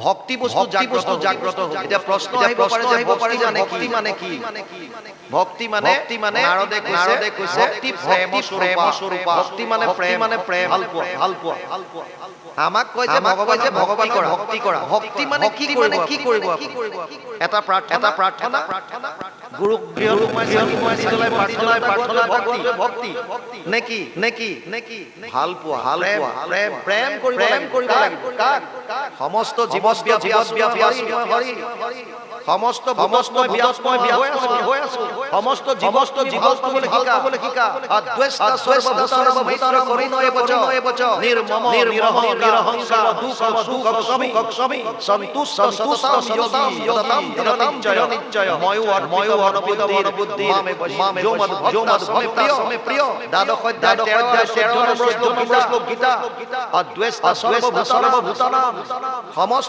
ভক্তি বস্তু জাগ্ৰত হবে। এটা প্ৰশ্ন আহিব পাৰে যে ভক্তি মানে কি? ভক্তি মানে নাৰদে কৈছে ভক্তি প্ৰেম স্বৰূপা। ভক্তি মানে প্ৰেম, ভাল পোৱা। আমাক কয় যে ভক্তি কৰা। ভক্তি মানে কি কৰিব? এটা প্ৰাৰ্থনা, গুৰু গৃহত সোমাই জ্বলাই প্ৰাৰ্থনা ভক্তি নেকি? ভাল পোৱা, প্ৰেম কৰিব লাগিব। কাক? সমস্ত জীৱব্যাপী হৰি, সমস্ত ভূতময় হৈ আছো। সমস্ত জীৱক পাবলৈ শিকা। অদ্বৈত সৰ্বভূতাৰ কৰুণয়ে বচ। নিৰ্মম নিৰহংকাৰ দুঃখ ক্ষমি সন্তুষ্ট সততাম যততাম নিশ্চয়। ময়ো অর্পিত বুদ্ধি মামে সমে প্রিয়। দ্বাদশ অধ্যায় 13 নম্বর শ্লোক গীতা। অদ্বৈত সর্বভূতানাম সমস্ত